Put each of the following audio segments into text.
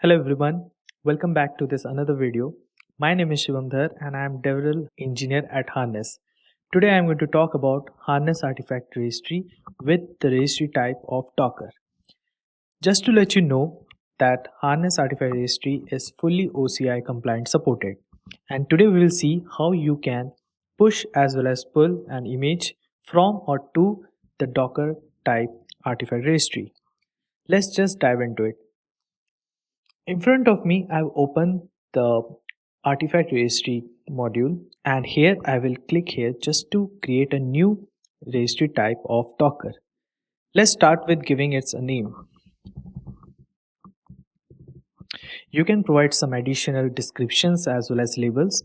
Hello everyone, welcome back to this another video. My name is Shivamdhar and I am Development Engineer at Harness. Today I am going to talk about Harness Artifact Registry with the registry type of Docker. Just to let you know that Harness Artifact Registry is fully OCI compliant supported. And today we will see how you can push as well as pull an image from or to the Docker type artifact registry. Let's just dive into it. In front of me, I've opened the artifact registry module, and here I will click here just to create a new registry type of Docker. Let's start with giving it a name. You can provide some additional descriptions as well as labels.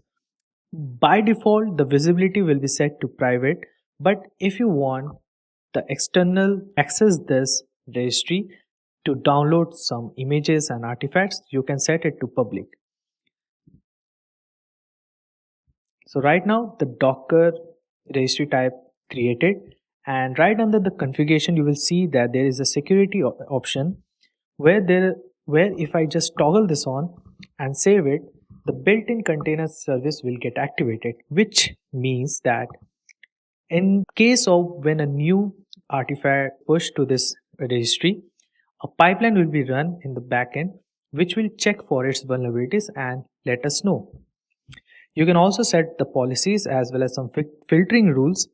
By default, the visibility will be set to private, but if you want the external access this registry to download some images and artifacts, you can set it to public. So right now the Docker registry type created, and right under the configuration you will see that there is a security option where if I just toggle this on and save it, the built-in container service will get activated, which means that in case of when a new artifact push to this registry, a pipeline will be run in the backend which will check for its vulnerabilities and let us know. You can also set the policies as well as some filtering rules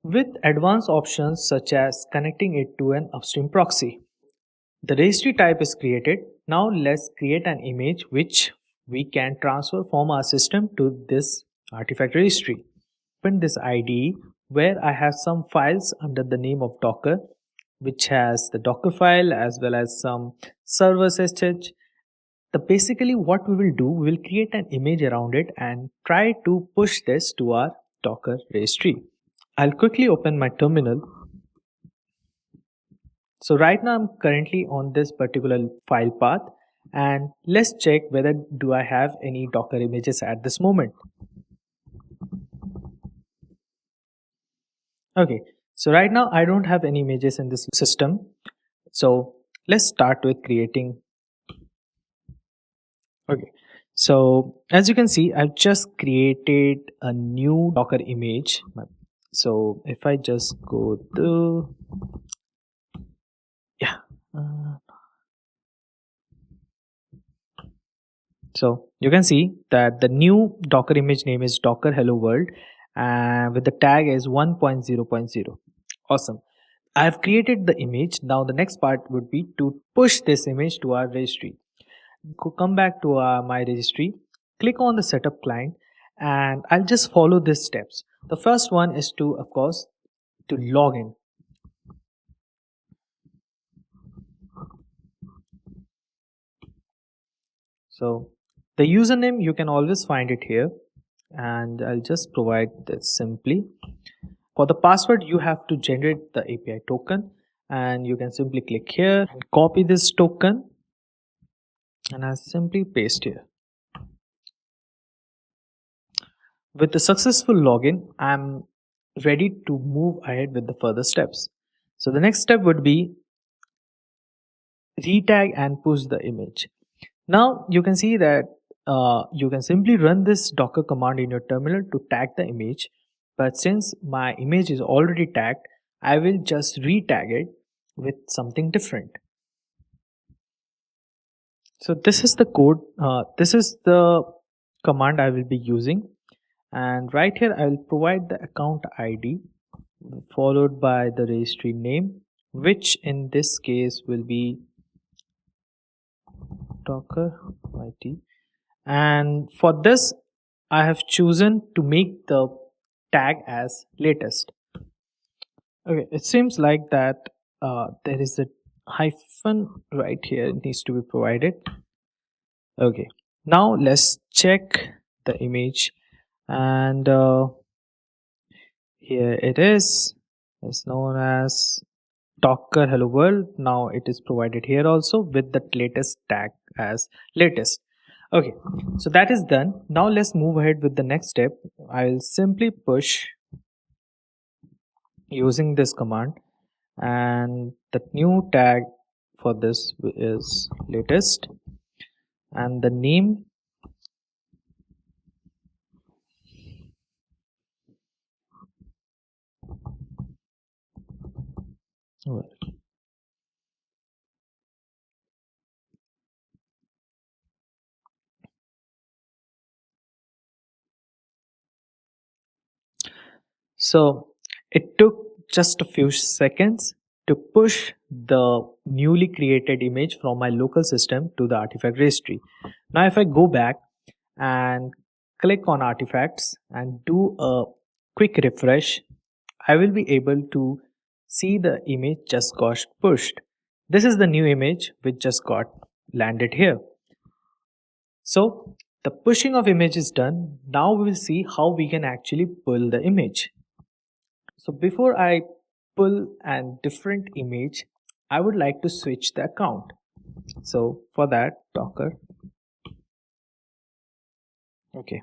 with advanced options such as connecting it to an upstream proxy. The registry type is created. Now let's create an image which we can transfer from our system to this artifact registry. Open this IDE where I have some files under the name of Docker, which has the Docker file as well as some server SSH. Basically what we will do, we will create an image around it and try to push this to our Docker registry. I'll quickly open my terminal. So right now I'm currently on this particular file path, and let's check whether do I have any Docker images at this moment. Okay, so right now I don't have any images in this system. So let's start with creating. Okay, so as you can see, I've just created a new Docker image. So if I just go to so you can see that the new Docker image name is Docker Hello World, and with the tag is 1.0.0. Awesome. I have created the image. Now the next part would be to push this image to our registry. Come back to my registry, click on the setup client, and I'll just follow these steps. The first one is to, of course, to log in. So the username, you can always find it here, and I'll just provide this simply. For the password, you have to generate the API token, and you can simply click here and copy this token, and I simply paste here. With the successful login, I'm ready to move ahead with the further steps. So the next step would be retag and push the image. Now you can see that you can simply run this Docker command in your terminal to tag the image, but since my image is already tagged, I will just retag it with something different. So this is the code, this is the command I will be using, and right here I will provide the account ID followed by the registry name, which in this case will be Docker IT, and for this I have chosen to make the tag as latest. Okay, it seems like that there is a hyphen right here, it needs to be provided. Okay, now let's check the image, and here it is. It's known as Docker Hello World. Now it is provided here also with the latest tag as latest. Okay, so that is done. Now let's move ahead with the next step. I will simply push using this command, and the new tag for this is latest. and the name. Well, so it took just a few seconds to push the newly created image from my local system to the artifact registry. Now, if I go back and click on artifacts and do a quick refresh, I will be able to see the image just got pushed. This is the new image which just got landed here. So the pushing of image is done. Now we will see how we can actually pull the image. So before I pull a different image, I would like to switch the account. So for that, Docker. Okay.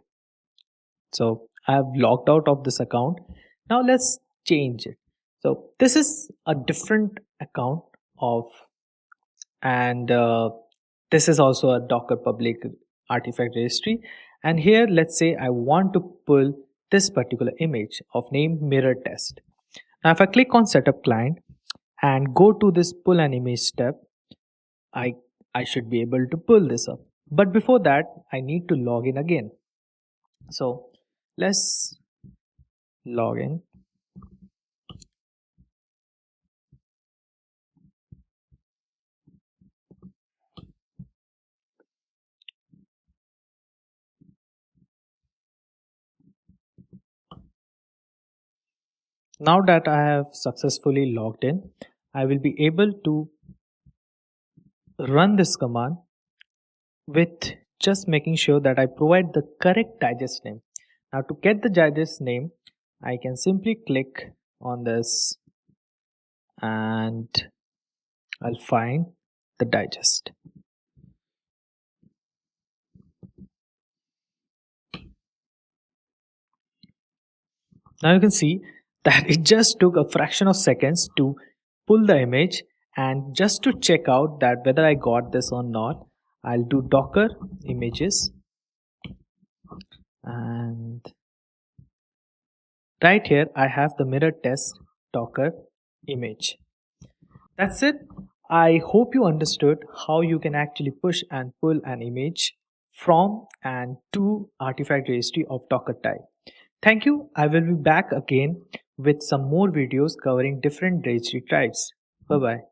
So I have logged out of this account. Now let's change it. So this is a different account of, and this is also a Docker public artifact registry. And here, let's say I want to pull this particular image of name mirror test. Now, if I click on setup client and go to this pull an image step, I should be able to pull this up. But before that, I need to log in again. So let's log in. Now that I have successfully logged in, I will be able to run this command with just making sure that I provide the correct digest name. Now to get the digest name, I can simply click on this and I'll find the digest. Now you can see that it just took a fraction of seconds to pull the image, and just to check out that whether I got this or not, I'll do docker images, and right here I have the mirror test docker image. That's it. I hope you understood how you can actually push and pull an image from and to artifact registry of Docker type. Thank you. I will be back again with some more videos covering different registry types. Bye bye.